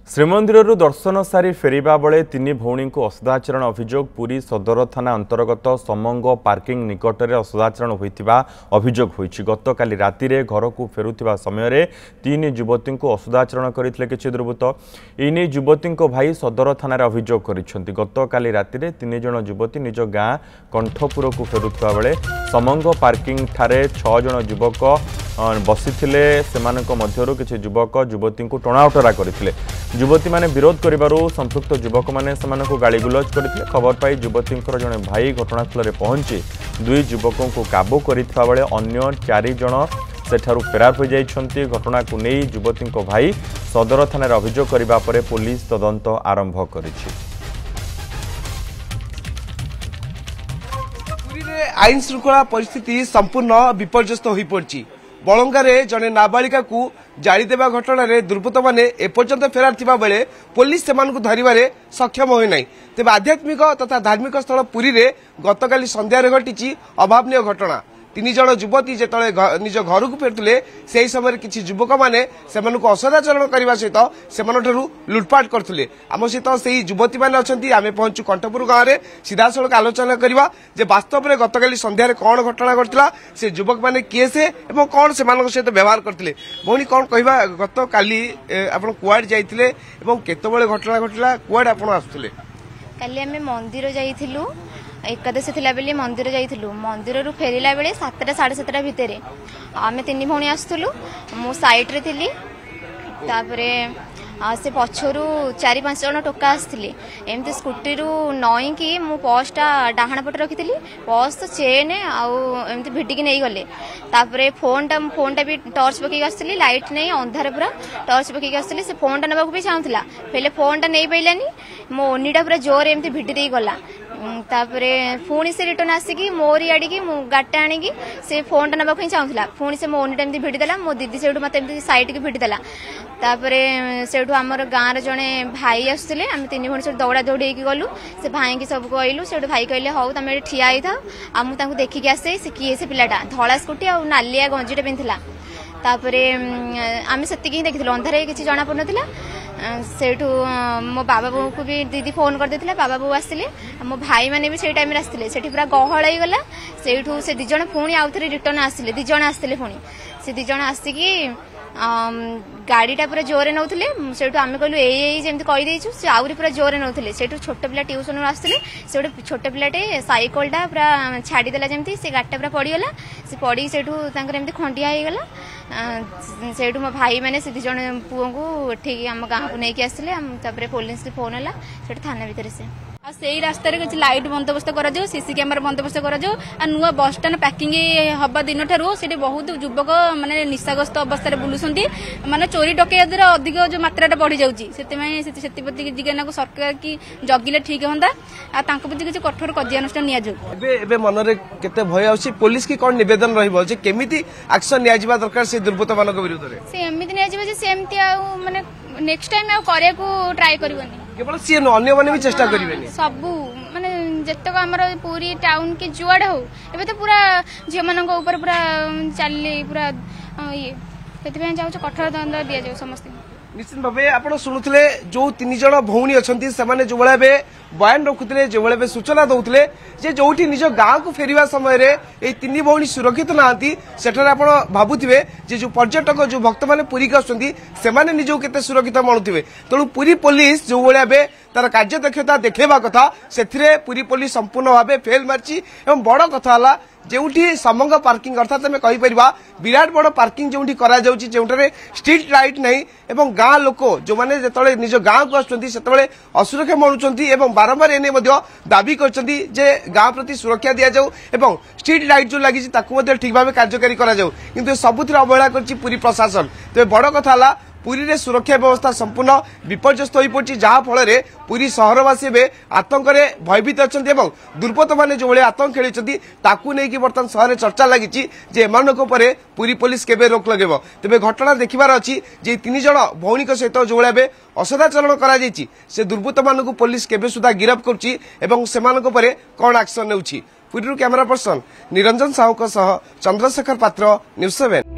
श्रीमंदिर दर्शन सारी फेरिबा बेले तीन भौणी को असदाचरण अभियोग पुरी सदर थाना अंतर्गत समंग पार्किंग निकट में असदाचरण होता अभियोग होती। गतकाली राति रे घर को फेरुवा समय तीन युवती को असदाचरण करते किसी दुर्बृत्त। एने युवती भाई सदर थाना अभियोग कर गतकाली राति रे तीन जन युवती निज गाँ कंठपुर को फेरुवा बेले समंग पार्किंग ठारे 6 जन युवक बसी किसी युवक युवती को टणाउटरा करते। युवती माने विरोध करिबारु संपृक्त युवक माने समानको गाली गुलज करथिले। खबर पाई युवती जने भाई घटनास्थल रे पहुंची 2 युवकों को काबू करिथबा बेले अन्य 4 जन सेठारु फेरार हो जाइछन्ति। घटना को नै युवती भाई सदर थाना रे अभियोग करिबा परे पुलिस तदंत आरंभ करिछि। आईन श्रृंखला परिस्थिति संपूर्ण विपर्यस्त हो पड़ी। बलंगारे जने नाबालिका को जाली देवा घटना रे दुर्बृत्त माने एपर्यंत फेरार थिबा बेले पुलिस सेमानकु धरिबारे सक्षम होई नै। तेबे आध्यात्मिक तथा धार्मिक स्थल पुरी रे गतकाली संध्या रे घटिची अभावनीय घटना। 3 जन युवती जेतळे निज घर को फेरतुले सेही समय किछि युवक माने सेमानकु असदाचरण करबा सहित सेमानठरु लुटपाट करथुले। आम सहित सेही युवती माने अछंती। आमे पहुंचु कंठपुर गाँव रे सीधा सड़क आलोचना करबा जे वास्तव में गतकाली संध्या रे कोन घटना घटिला, से युवक माने किए से एवं कोन सेमानक सहित व्यवहार करथिले। भौणी कोन कहबा गतकाली आपण कुआड जाइथिले एवं केतबेले घटना घटिला, कुआड आपण आसुथिले? काली आमे मंदिर जाइथिलु, एकादशी थिला बेले मंदिर जाइथिलु। मंदिर रु फेरिला बेले 7टा 7:30 भितरे आमे 3 भौणी आसुथिलु। मो साइड रे थिली, तापरे से पछरु 4-5 जन टोका आसथिले। एमती स्कूटी रु नई कि मु पर्सटा डाहाण पटे रखिथिली। पर्स तो चेन आउ एमती भिडिकी नै गले। तापरे फोनटा भी टॉर्च पकई आसथिली, लाइट नै अंधार पूरा टॉर्च पकई आसथिली। से फोनटा नबाकू भी चाहुथला, पहिले फोनटा नै पैलानी। मो ओनीटा पूरा जोर एमती भिडी देई गला। तापरे पुणी से रिटर्न आसिकी मोरी आड़िकी गाटा आनिकी से फोनटा नबाकू ही चाहुथला। पुणी से मो ओनीटा एमती भिडी देला। मो दीदी सेठू मते एमती साइड की भिडी देला। तापरे सेठू हमर गाँव जने भाई आसुले। आम 3 भौणी से दौड़ा दौड़ी गलु। से भाई की सब कहलु। सेठू भाई कहले हौ तमे ठिया ही था, आमु तांको देखिकी आसे से किए से पिलाटा धला स्कूटी आ नालिया गंजीटा पिंधिला। तापरे आमे सेतिकी देखिथिलु, अंधारे किछि जणा पड़ नथिला। सेठू मो बाबा बो को भी दीदी फोन कर देथिले। बाबा बो आसिले, मो भाई माने भी सेई टाइम रे आसिले। सेठी पूरा गहळ ही गला। सेठू से 2 जण पुणी आउथरे रिटर्न आसिले। 2 जण आसिले पुणी से 2 जण आसिकी गाड़ीटा पूरा जोरे नौथिले। सेठू आमे कहलु एई जेमति कहि देइछु, से आउरी पूरा जोरे नौथिले। सेठू छोट पिला ट्यूशन आसथिले। से गोटे छोट पिलाटे साइकलटा पूरा छाड़ी देला, जेमति से गाड़ीटा पूरा पड़ी गला। से पड़ी सेठू तांकर एमति खंडिया हो गला। सेठू मो भाई माने से 2 जण पुओ को ठीक आम गाँ को लेकिन आसते। पुलिस की फोन है थाना भितर से रास्तार किसी लाइट बंदोबस्त कर सीसी कैमेरा बंदोबस्त कर नुआ बस स्टाण्ड पैकिंग हवा दिन ठारू से बहुत युवक माने निशाग्रस्त अवस्था बुलूं। माने चोरी डकैत अधिक जो मात्रा बढ़ी जाऊँगी से सरकार की जगिले ठीक होंदा प्रति किसी कठोर कार्यानुष्ठान नि मन में भय आसी पुलिस की कौन निवेदन रमी एक्शन निया दरकार से दुर्बृत्त मान विरोध में से एमती माने नेक्स्ट टाइम करने को ट्राई करबनी। केवल सी अन्य माने भी चेष्टा करेंगे सबू माने जतक आमर पूरी टाउन के जुआड़े हो एबे तो पूरा झील मान पूरा चलिए पूरा ये से कठोर दंड दि जाऊ समस्त। निश्चित भाव आप शुणुले जो 3 जन भौणी अच्छा से जो भाई बयान रखुते जो भाई सूचना दौले जो निज गाँव को फेरवा समय ये 3 भौणी सुरक्षित नहांती सेठारे आप भावुवे जो पर्यटक जो भक्त मैंने पुरी के आसुँच निजक केते सुरक्षित मानुवे। तेणु पुरी पुलिस जो भाई तार कार्य दक्षता देखा कथा से पुरी पुलिस संपूर्ण भाव फेल मार्ची। बड़ कथा जो समंग पार्किंग अर्थात आम कहीपर विराट बड़ पार्किंग जो जो स्ट्रीट लाइट नहीं एवं गाँ लोक जो मैंने जो निज गाँव को आसुँच असुरक्षा मानुंट बारंबार एने दाबी कर गाँ प्रति सुरक्षा दि जाऊ एवं स्ट्रीट लाइट जो लगी ठीक भाव कार्यकारी कर सबुथ अवहेला कर पुरी प्रशासन। तेज बड़ कथा पुरी रे सुरक्षा व्यवस्था संपूर्ण विपर्यस्त हो पड़ी जहाँ फल पुरी सहरवासी आतंक भयभीत अच्छा दुर्बृत्त मैंने जो आतंक खेली नहीं बर्तमान सहर चर्चा लगी पुरी पुलिस केबे रोक लगे। तेज घटना देखिबार अच्छी जे 3 जन भौणी सहित जो भाई असदाचरण कर दुर्बृत्त मानक पुलिस केबे सुधा गिरफ कर कौन एक्शन ने। पुरी कैमरा पर्सन निरंजन साहू चंद्रशेखर पात्र, न्यूज़ 7।